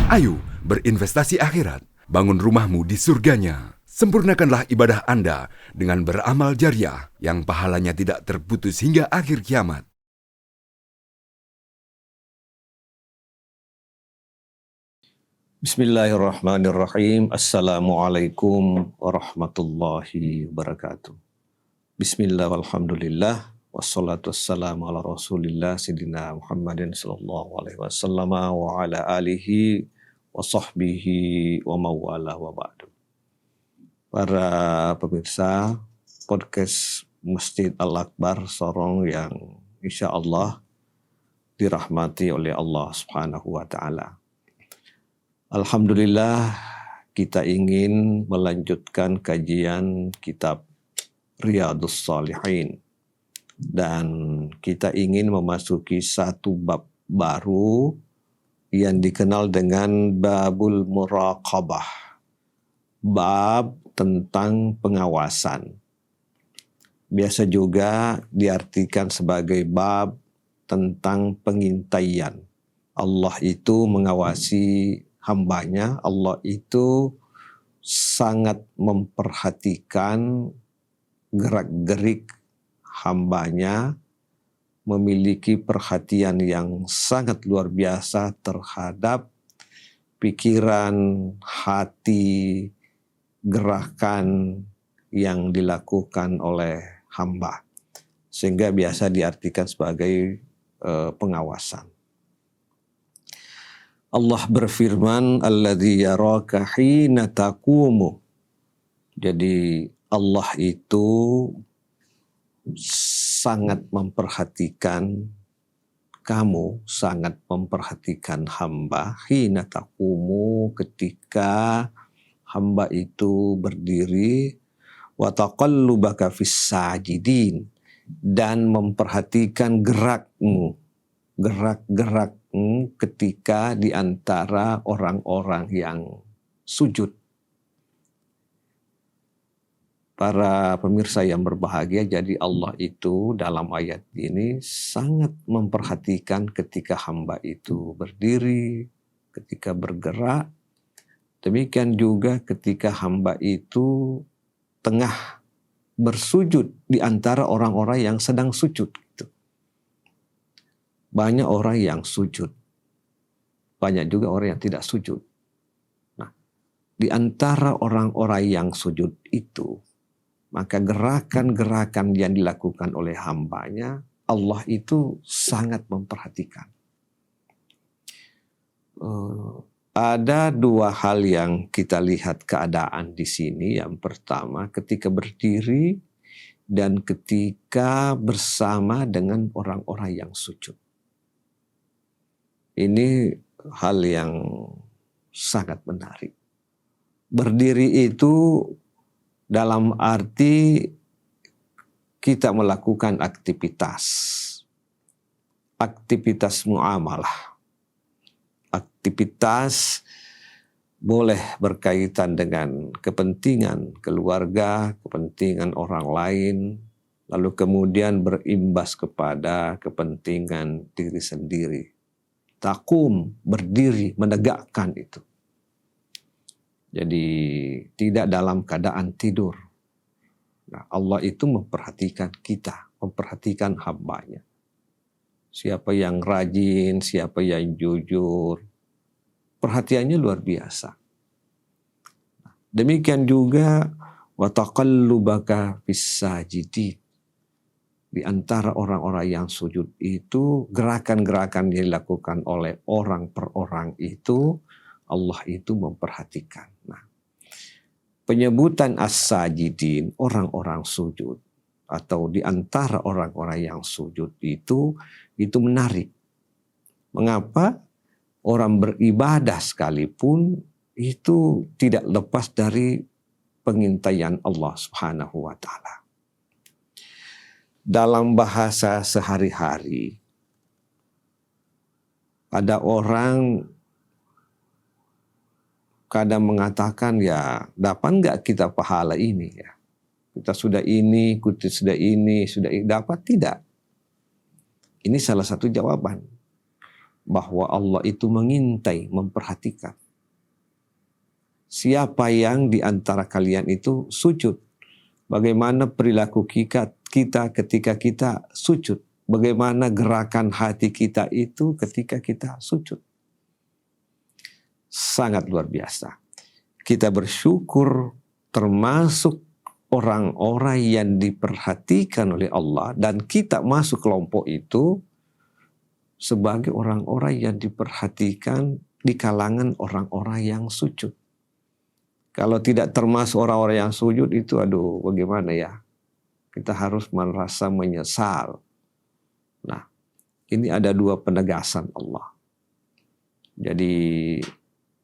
Ayo berinvestasi akhirat, bangun rumahmu di surganya. Sempurnakanlah ibadah Anda dengan beramal jariah yang pahalanya tidak terputus hingga akhir kiamat. Bismillahirrahmanirrahim. Assalamualaikum warahmatullahi wabarakatuh. Bismillah walhamdulillah wassalatu wassalamu ala rasulillah Sayyidina Muhammadin sallallahu alaihi wasallam wa ala alihi wa sahbihi wa mawala wa ba'du. Para pemirsa podcast Masjid Al-Akbar Sorong yang insya Allah dirahmati oleh Allah Subhanahu wa ta'ala. Alhamdulillah, kita ingin melanjutkan kajian kitab Riyadhus Shalihin dan kita ingin memasuki satu bab baru yang dikenal dengan Babul Muraqabah, bab tentang pengawasan. Biasa juga diartikan sebagai bab tentang pengintaian. Allah itu mengawasi hambanya, Allah itu sangat memperhatikan gerak-gerik hambanya, memiliki perhatian yang sangat luar biasa terhadap pikiran, hati, gerakan yang dilakukan oleh hamba. Sehingga biasa diartikan sebagai pengawasan. Allah berfirman, alladzi yaraka hina taqumu. Jadi Allah itu sangat memperhatikan kamu, sangat memperhatikan hamba hina taqumu, ketika hamba itu berdiri, wa taqallubaka fis sajidin, dan memperhatikan gerakmu, gerak-gerakmu ketika di antara orang-orang yang sujud. Para pemirsa yang berbahagia, jadi Allah itu dalam ayat ini sangat memperhatikan ketika hamba itu berdiri, ketika bergerak. Demikian juga ketika hamba itu tengah bersujud di antara orang-orang yang sedang sujud. Banyak orang yang sujud, banyak juga orang yang tidak sujud. Nah, di antara orang-orang yang sujud itu, maka gerakan-gerakan yang dilakukan oleh hambanya, Allah itu sangat memperhatikan. Ada dua hal yang kita lihat keadaan di sini. Yang pertama, ketika berdiri dan ketika bersama dengan orang-orang yang sujud. Ini hal yang sangat menarik. Berdiri itu dalam arti kita melakukan aktivitas muamalah. Aktivitas boleh berkaitan dengan kepentingan keluarga, kepentingan orang lain, lalu kemudian berimbas kepada kepentingan diri sendiri. Takum, berdiri, menegakkan itu. Jadi tidak dalam keadaan tidur. Nah, Allah itu memperhatikan kita, memperhatikan hambanya. Siapa yang rajin, siapa yang jujur, perhatiannya luar biasa. Demikian juga wa taqallubaka fis sajidin. Di antara orang-orang yang sujud itu, gerakan-gerakan yang dilakukan oleh orang per orang itu, Allah itu memperhatikan. Nah, penyebutan as-sajidin, orang-orang sujud, atau di antara orang-orang yang sujud itu menarik. Mengapa? Orang beribadah sekalipun itu tidak lepas dari pengintaian Allah Subhanahu wa ta'ala. Dalam bahasa sehari-hari, ada orang kadang mengatakan, ya dapat nggak kita pahala ini ya? Kita sudah ini, dapat tidak? Ini salah satu jawaban. bahwa Allah itu mengintai, memperhatikan. Siapa yang di antara kalian itu sujud? Bagaimana perilaku kita ketika kita sujud? Bagaimana gerakan hati kita itu ketika kita sujud? Sangat luar biasa. Kita bersyukur termasuk orang-orang yang diperhatikan oleh Allah, dan kita masuk kelompok itu sebagai orang-orang yang diperhatikan di kalangan orang-orang yang sujud. Kalau tidak termasuk orang-orang yang sujud itu, aduh bagaimana ya? Kita harus merasa menyesal. Nah, ini ada dua penegasan Allah. Jadi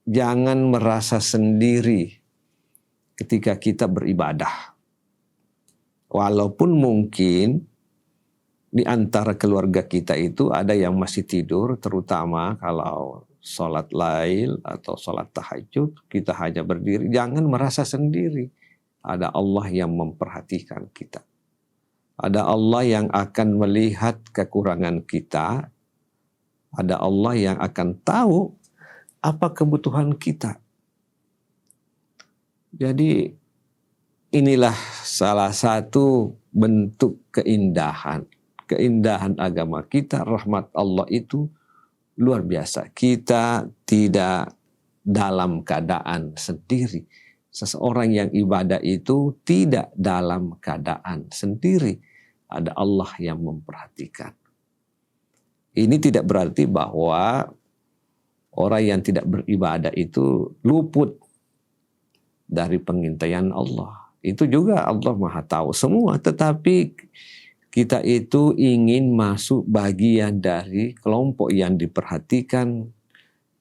jangan merasa sendiri ketika kita beribadah. Walaupun mungkin di antara keluarga kita itu ada yang masih tidur, terutama kalau sholat lail atau sholat tahajud, kita hanya berdiri. Jangan merasa sendiri. Ada Allah yang memperhatikan kita. Ada Allah yang akan melihat kekurangan kita. Ada Allah yang akan tahu apa kebutuhan kita. Jadi inilah salah satu bentuk keindahan. Keindahan agama kita, rahmat Allah itu luar biasa. Kita tidak dalam keadaan sendiri. Seseorang yang ibadah itu tidak dalam keadaan sendiri. Ada Allah yang memperhatikan. Ini tidak berarti bahwa orang yang tidak beribadah itu luput dari pengintaian Allah. Itu juga Allah Maha Tahu semua, tetapi kita itu ingin masuk bagian dari kelompok yang diperhatikan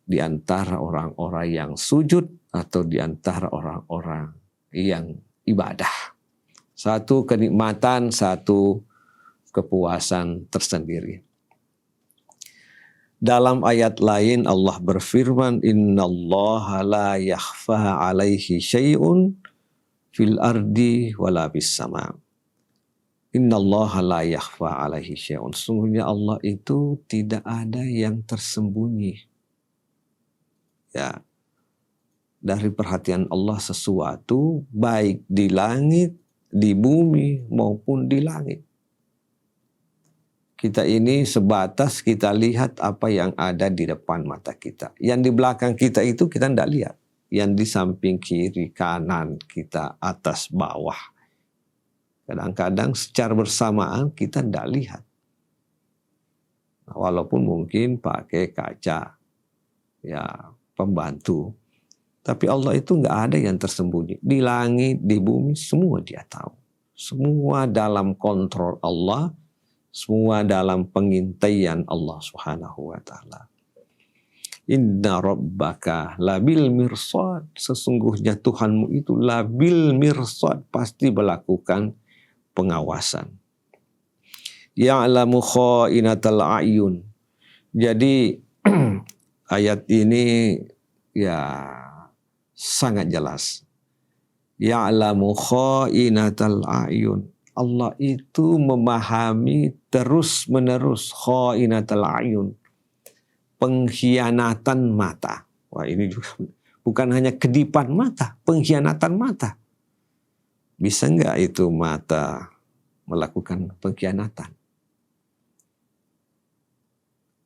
di antara orang-orang yang sujud atau di antara orang-orang yang ibadah. Satu kenikmatan, satu kepuasan tersendiri. Dalam ayat lain Allah berfirman, innallaha la yakhfa 'alaihi syai'un fil ardi wala bis sama'. Innallaha la yakhfa 'alaihi syai'un. Sungguhnya Allah itu tidak ada yang tersembunyi. Ya. Dari perhatian Allah sesuatu baik di langit, di bumi maupun di langit. Kita ini sebatas kita lihat apa yang ada di depan mata kita. Yang di belakang kita itu kita tidak lihat. Yang di samping kiri, kanan kita, atas, bawah. Kadang-kadang secara bersamaan kita tidak lihat. Walaupun mungkin pakai kaca, ya pembantu. Tapi Allah itu nggak ada yang tersembunyi. Di langit, di bumi, semua Dia tahu. Semua dalam kontrol Allah. Semua dalam pengintaian Allah Subhanahu wa taala. Inna rabbaka labil mirsad. Sesungguhnya Tuhanmu itu labil mirsad, pasti melakukan pengawasan. Ya'lamu kha'inatal a'yun. Jadi ayat ini ya sangat jelas. Ya'lamu kha'inatal a'yun. Allah itu memahami terus-menerus kha'inatal a'yun, pengkhianatan mata. Wah, ini juga bukan hanya kedipan mata, pengkhianatan mata. Bisa enggak itu mata melakukan pengkhianatan?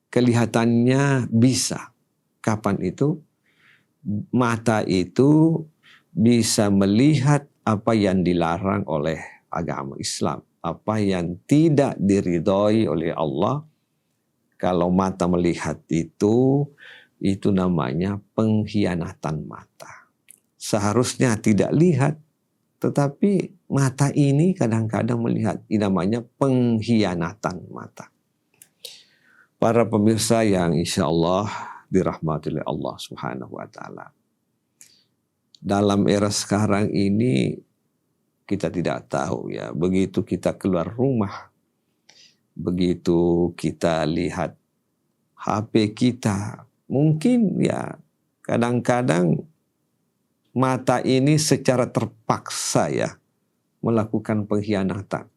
Kelihatannya bisa. Kapan itu? Mata itu bisa melihat apa yang dilarang oleh agama Islam, apa yang tidak diridhoi oleh Allah. Kalau mata melihat itu namanya pengkhianatan mata. Seharusnya tidak lihat, tetapi mata ini kadang-kadang melihat. Ini namanya pengkhianatan mata. Para pemirsa yang insya Allah dirahmati oleh Allah Subhanahu wa taala. Dalam era sekarang ini kita tidak tahu ya, begitu kita keluar rumah, begitu kita lihat HP kita, mungkin ya kadang-kadang mata ini secara terpaksa ya melakukan pengkhianatan.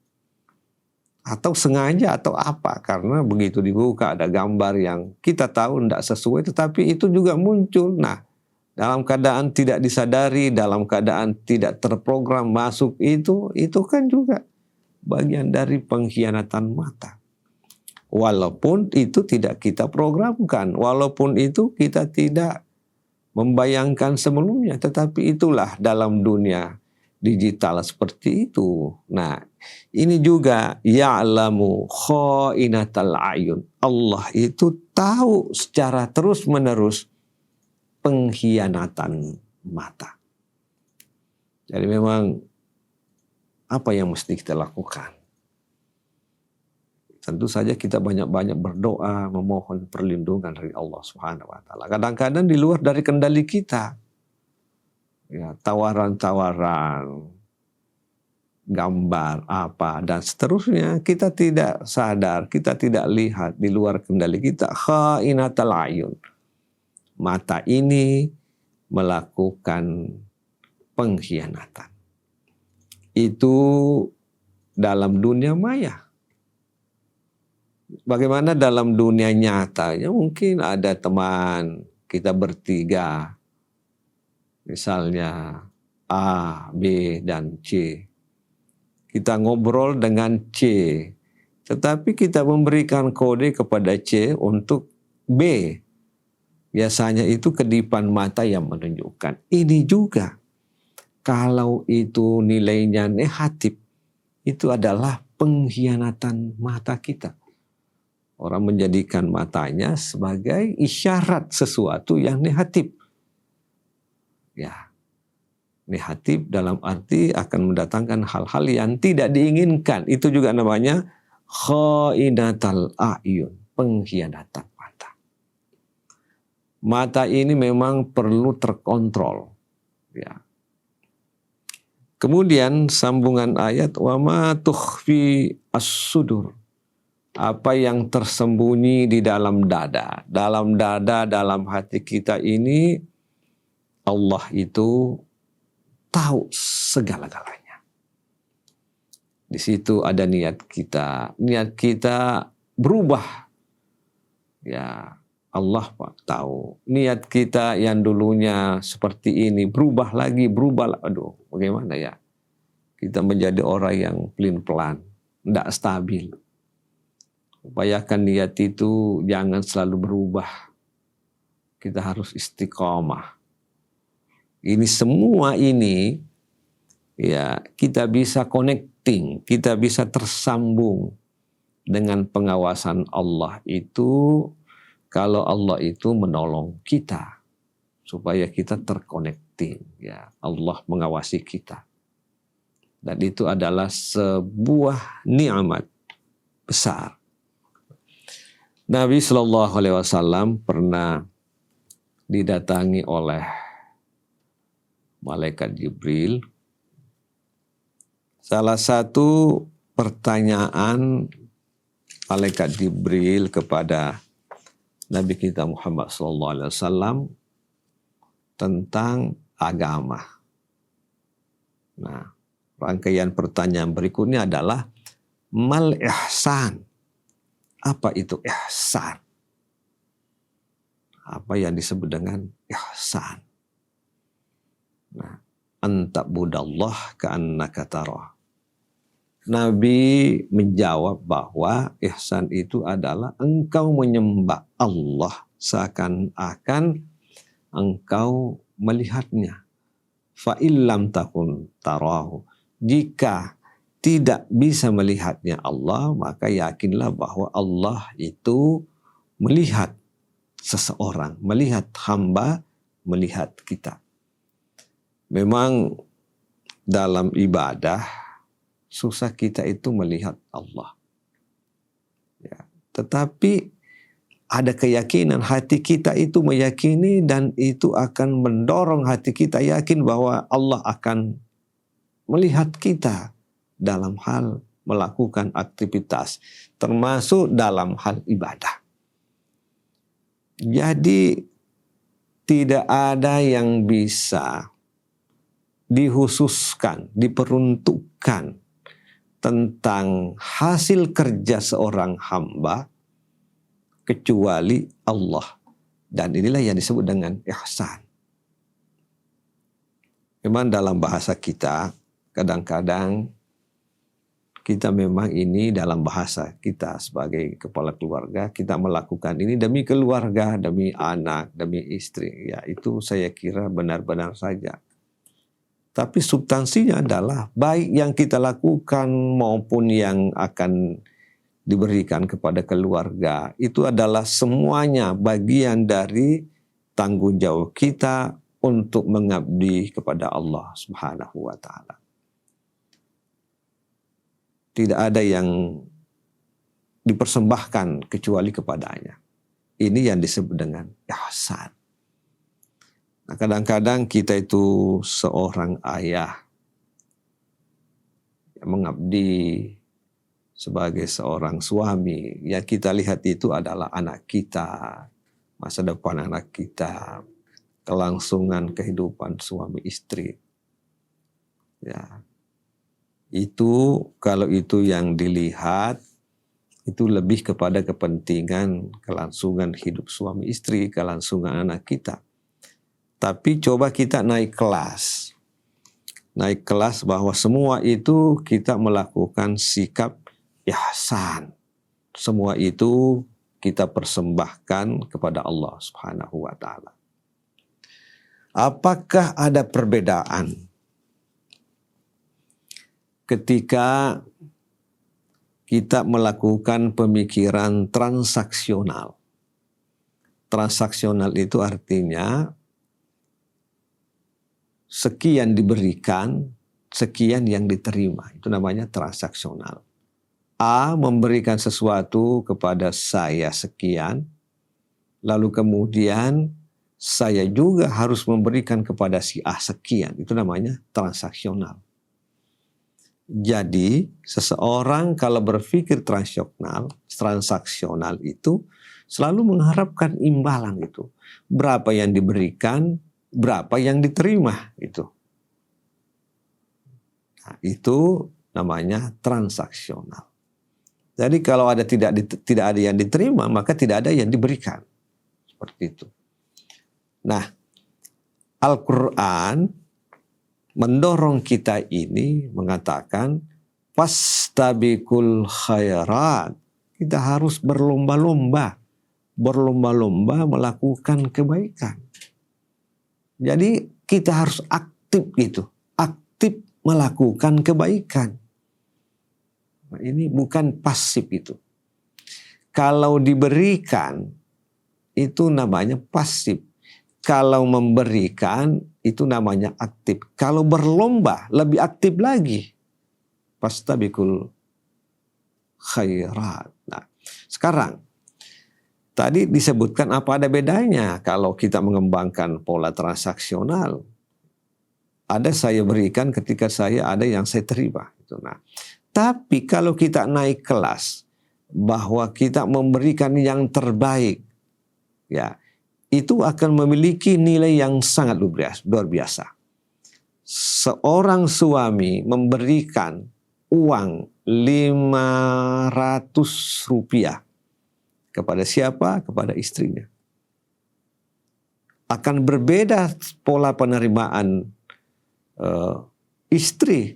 atau sengaja atau apa, karena begitu dibuka ada gambar yang kita tahu tidak sesuai tetapi itu juga muncul. Nah, dalam keadaan tidak disadari, dalam keadaan tidak terprogram masuk, itu kan juga bagian dari pengkhianatan mata. Walaupun itu tidak kita programkan, walaupun itu kita tidak membayangkan sebelumnya, tetapi itulah dalam dunia digital seperti itu. Nah, ini juga ya'lamu kha'inatal ayun. Allah itu tahu secara terus-menerus pengkhianatan mata. Jadi memang apa yang mesti kita lakukan? Tentu saja kita banyak-banyak berdoa, memohon perlindungan dari Allah Subhanahu wa taala. Kadang-kadang di luar dari kendali kita. Ya, tawaran-tawaran, gambar apa dan seterusnya kita tidak sadar, kita tidak lihat, di luar kendali kita. Kha'inatal ayun. Mata ini melakukan pengkhianatan. Itu dalam dunia maya. Bagaimana dalam dunia nyata? Ya mungkin ada teman kita bertiga, misalnya A, B, dan C. Kita ngobrol dengan C, tetapi kita memberikan kode kepada C untuk B. Biasanya itu kedipan mata yang menunjukkan. Ini juga, kalau itu nilainya negatif, itu adalah pengkhianatan mata kita. Orang menjadikan matanya sebagai isyarat sesuatu yang negatif. Ya, negatif dalam arti akan mendatangkan hal-hal yang tidak diinginkan. Itu juga namanya kha'inatal a'yun, pengkhianatan mata. Mata ini memang perlu terkontrol. Ya. Kemudian sambungan ayat wa ma tukhfi as-sudur. Apa yang tersembunyi di dalam dada. Dalam dada, dalam hati kita ini Allah itu tahu segala-galanya. Di situ ada niat kita. Niat kita berubah. Ya, Allah Pak tahu. Niat kita yang dulunya seperti ini berubah lagi. Aduh, bagaimana ya? Kita menjadi orang yang pelin-pelan, tidak stabil. Upayakan niat itu jangan selalu berubah. Kita harus istiqomah. Ini semua ini ya kita bisa connecting, kita bisa tersambung dengan pengawasan Allah itu kalau Allah itu menolong kita supaya kita terconnecting, ya Allah mengawasi kita. Dan itu adalah sebuah nikmat besar. Nabi Shallallahu Alaihi Wasallam pernah didatangi oleh malaikat Jibril. Salah satu pertanyaan malaikat Jibril kepada Nabi kita Muhammad Shallallahu Alaihi Wasallam tentang agama. Nah, rangkaian pertanyaan berikutnya adalah mal ihsan. Apa itu ihsan? Apa yang disebut dengan ihsan? Nah, anta'budallah ka'annaka tarah. Nabi menjawab bahwa ihsan itu adalah engkau menyembah Allah seakan-akan engkau melihatnya. Fa illam takun tarahu. Jika tidak bisa melihatnya Allah, maka yakinlah bahwa Allah itu melihat seseorang, melihat hamba, melihat kita. Memang dalam ibadah susah kita itu melihat Allah. Ya, tetapi ada keyakinan hati kita itu meyakini dan itu akan mendorong hati kita yakin bahwa Allah akan melihat kita dalam hal melakukan aktivitas, termasuk dalam hal ibadah. Jadi tidak ada yang bisa dihususkan, diperuntukkan tentang hasil kerja seorang hamba kecuali Allah. Dan inilah yang disebut dengan ihsan. Memang dalam bahasa kita, kadang-kadang kita memang ini dalam bahasa kita sebagai kepala keluarga, kita melakukan ini demi keluarga, demi anak, demi istri. Ya, itu saya kira benar-benar saja. Tapi substansinya adalah baik yang kita lakukan maupun yang akan diberikan kepada keluarga, itu adalah semuanya bagian dari tanggung jawab kita untuk mengabdi kepada Allah Subhanahu wa Ta'ala. Tidak ada yang dipersembahkan kecuali kepadanya. Ini yang disebut dengan ihsan. Nah, kadang-kadang kita itu seorang ayah yang mengabdi sebagai seorang suami. Yang kita lihat itu adalah anak kita, masa depan anak kita, kelangsungan kehidupan suami istri. Ya. Itu kalau itu yang dilihat, itu lebih kepada kepentingan kelangsungan hidup suami istri, kelangsungan anak kita. Tapi coba kita naik kelas. Naik kelas bahwa semua itu kita melakukan sikap ihsan. Semua itu kita persembahkan kepada Allah Subhanahu wa Ta'ala. Apakah ada perbedaan ketika kita melakukan pemikiran transaksional? Transaksional itu artinya sekian diberikan, sekian yang diterima. Itu namanya transaksional. A memberikan sesuatu kepada saya sekian, lalu kemudian saya juga harus memberikan kepada si A sekian. Itu namanya transaksional. Jadi seseorang kalau berpikir transaksional itu selalu mengharapkan imbalan itu. Berapa yang diberikan, berapa yang diterima itu. Nah, itu namanya transaksional. Jadi kalau ada tidak ada yang diterima, maka tidak ada yang diberikan. Seperti itu. Nah, Al-Quran mendorong kita ini mengatakan fastabiqul khairat. Kita harus berlomba-lomba melakukan kebaikan. Jadi kita harus aktif gitu, aktif melakukan kebaikan. Nah, ini bukan pasif itu. Kalau diberikan itu namanya pasif. Kalau memberikan itu namanya aktif. Kalau berlomba lebih aktif lagi. Fastabiqul khairat. Nah, sekarang tadi disebutkan apa ada bedanya kalau kita mengembangkan pola transaksional. Ada saya berikan ketika saya ada yang saya terima. Nah, tapi kalau kita naik kelas bahwa kita memberikan yang terbaik, ya, itu akan memiliki nilai yang sangat luar biasa. Seorang suami memberikan uang 500 rupiah kepada siapa? Kepada istrinya. Akan berbeda pola penerimaan istri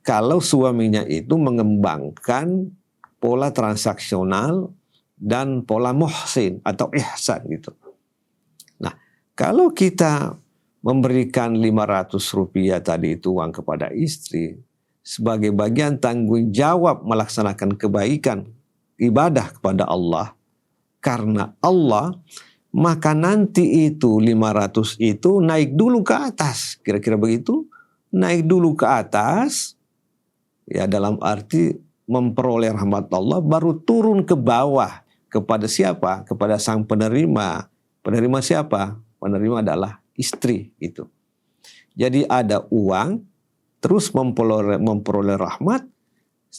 kalau suaminya itu mengembangkan pola transaksional dan pola muhsin atau ihsan gitu. Nah, kalau kita memberikan 500 rupiah tadi itu uang kepada istri sebagai bagian tanggung jawab melaksanakan kebaikan ibadah kepada Allah karena Allah, maka nanti itu 500 itu naik dulu ke atas. Kira-kira begitu, naik dulu ke atas ya dalam arti memperoleh rahmat Allah baru turun ke bawah. Kepada siapa? Kepada sang penerima. Penerima siapa? Penerima adalah istri itu. Jadi ada uang, terus memperoleh rahmat,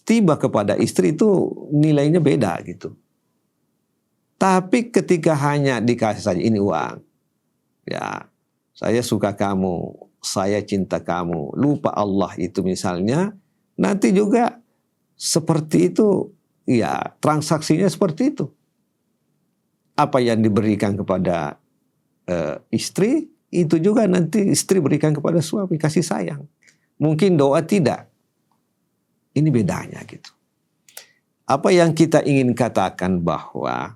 tiba kepada istri itu nilainya beda gitu. Tapi ketika hanya dikasih saja ini uang, ya saya suka kamu, saya cinta kamu, lupa Allah itu misalnya, nanti juga seperti itu, ya transaksinya seperti itu. Apa yang diberikan kepada istri, itu juga nanti istri berikan kepada suami, kasih sayang. Mungkin doa tidak. Ini bedanya gitu. Apa yang kita ingin katakan bahwa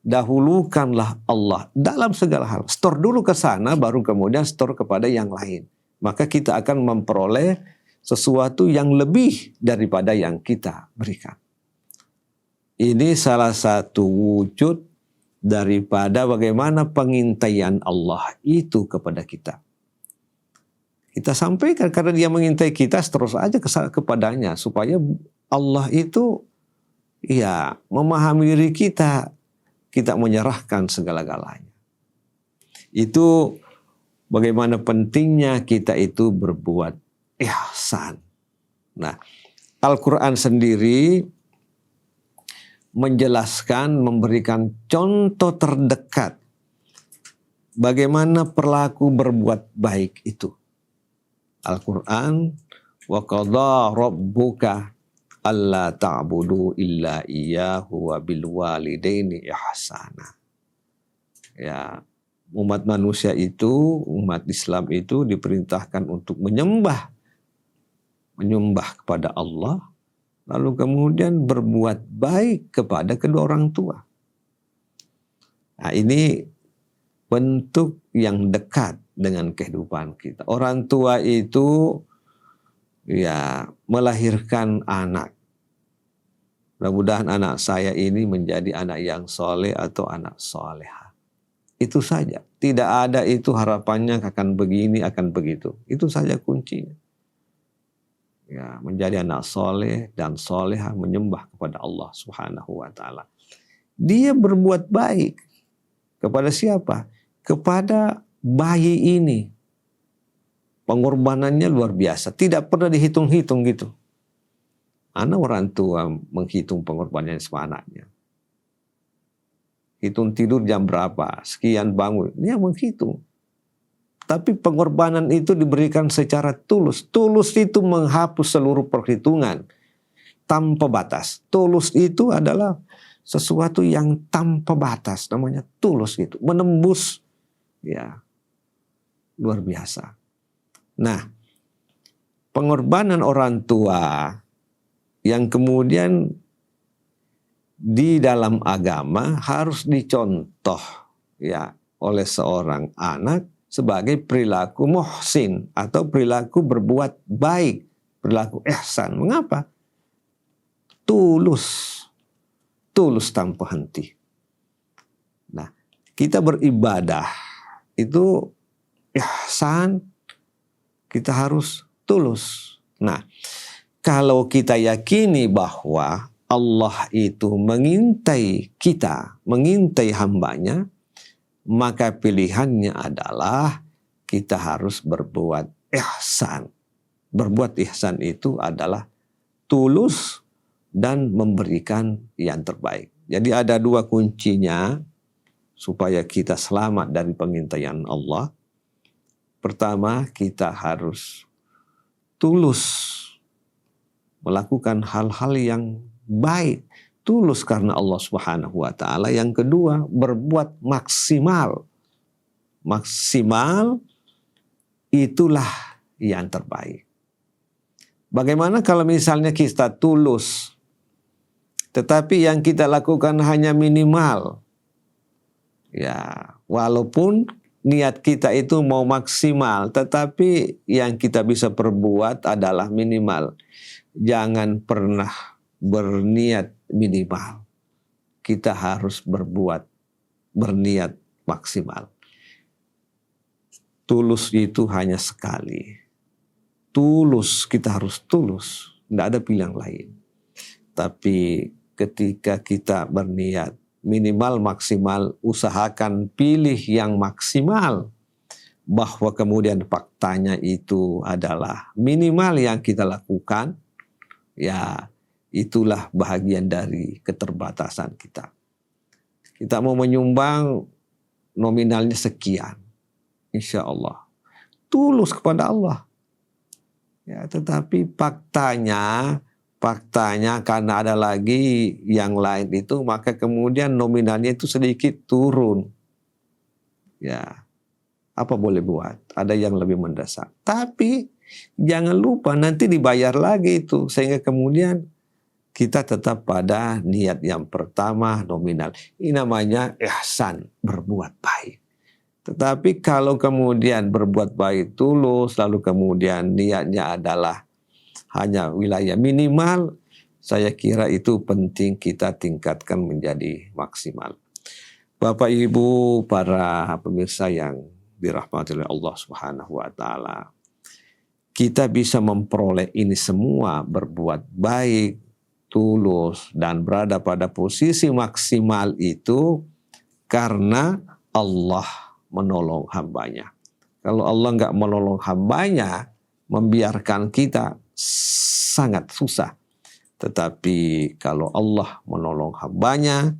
dahulukanlah Allah dalam segala hal. Store dulu ke sana, baru kemudian store kepada yang lain. Maka kita akan memperoleh sesuatu yang lebih daripada yang kita berikan. Ini salah satu wujud daripada bagaimana pengintaian Allah itu kepada kita. Kita sampaikan karena dia mengintai kita, terus aja kepadanya supaya Allah itu ya memahami diri kita, kita menyerahkan segala-galanya. Itu bagaimana pentingnya kita itu berbuat ihsan. Nah, Al-Quran sendiri menjelaskan, memberikan contoh terdekat bagaimana perilaku berbuat baik itu. Al-Quran, wa qadha rabbuka alla ta'budu illa iyyahu wa bil walidaini ihsana. Ya, umat manusia itu, umat Islam itu diperintahkan untuk menyembah kepada Allah, lalu kemudian berbuat baik kepada kedua orang tua. Nah, ini bentuk yang dekat dengan kehidupan kita. Orang tua itu ya melahirkan anak. Mudah-mudahan anak saya ini menjadi anak yang soleh atau anak soleha. Itu saja. Tidak ada itu harapannya akan begini, akan begitu. Itu saja kuncinya. Ya, menjadi anak soleh dan soleha, menyembah kepada Allah Subhanahu wa Ta'ala. Dia berbuat baik kepada siapa? Kepada bayi ini. Pengorbanannya luar biasa. Tidak pernah dihitung-hitung gitu. Mana orang tua menghitung pengorbanannya sama anaknya. Hitung tidur jam berapa, sekian bangun. Dia menghitung. Tapi pengorbanan itu diberikan secara tulus. Tulus itu menghapus seluruh perhitungan tanpa batas. Tulus itu adalah sesuatu yang tanpa batas. Namanya tulus itu. Menembus. Ya, luar biasa. Nah, pengorbanan orang tua yang kemudian di dalam agama harus dicontoh ya oleh seorang anak sebagai perilaku muhsin atau perilaku berbuat baik, perilaku ihsan. Mengapa? Tulus tanpa henti. Nah, kita beribadah itu ihsan, kita harus tulus. Nah, kalau kita yakini bahwa Allah itu mengintai kita, mengintai hambanya, maka pilihannya adalah kita harus berbuat ihsan. Berbuat ihsan itu adalah tulus dan memberikan yang terbaik. Jadi ada dua kuncinya supaya kita selamat dari pengintaian Allah. Pertama, kita harus tulus melakukan hal-hal yang baik. Tulus karena Allah Subhanahu wa Ta'ala. Yang kedua, berbuat maksimal. Maksimal itulah yang terbaik. Bagaimana kalau misalnya kita tulus, tetapi yang kita lakukan hanya minimal? Ya, walaupun niat kita itu mau maksimal, tetapi yang kita bisa perbuat adalah minimal. Jangan pernah berniat minimal. Kita harus berniat maksimal. Tulus itu hanya sekali. Tulus, kita harus tulus. Tidak ada pilihan lain. Tapi ketika kita berniat minimal maksimal, usahakan pilih yang maksimal. Bahwa kemudian faktanya itu adalah minimal yang kita lakukan, ya itulah bahagian dari keterbatasan kita. Kita mau menyumbang nominalnya sekian, insya Allah tulus kepada Allah. Ya, tetapi faktanya karena ada lagi yang lain itu, maka kemudian nominalnya itu sedikit turun. Ya, apa boleh buat? Ada yang lebih mendesak. Tapi jangan lupa nanti dibayar lagi itu, sehingga kemudian kita tetap pada niat yang pertama, nominal. Ini namanya ihsan, berbuat baik. Tetapi kalau kemudian berbuat baik tulus, lalu kemudian niatnya adalah hanya wilayah minimal, saya kira itu penting kita tingkatkan menjadi maksimal. Bapak Ibu, para pemirsa yang dirahmati oleh Allah Subhanahu wa taala. Kita bisa memperoleh ini semua, berbuat baik, tulus, dan berada pada posisi maksimal itu karena Allah menolong hambanya. Kalau Allah nggak menolong hambanya, membiarkan kita sangat susah. Tetapi kalau Allah menolong hambanya,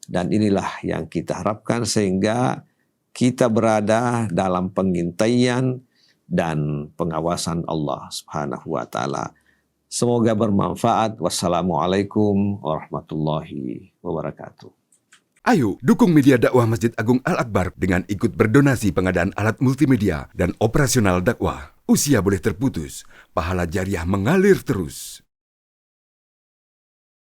dan inilah yang kita harapkan sehingga kita berada dalam pengintaian dan pengawasan Allah Subhanahu wa taala. Semoga bermanfaat. Wassalamualaikum warahmatullahi wabarakatuh. Ayo dukung media dakwah Masjid Agung Al-Akbar dengan ikut berdonasi pengadaan alat multimedia dan operasional dakwah. Usia boleh terputus, pahala jariah mengalir terus.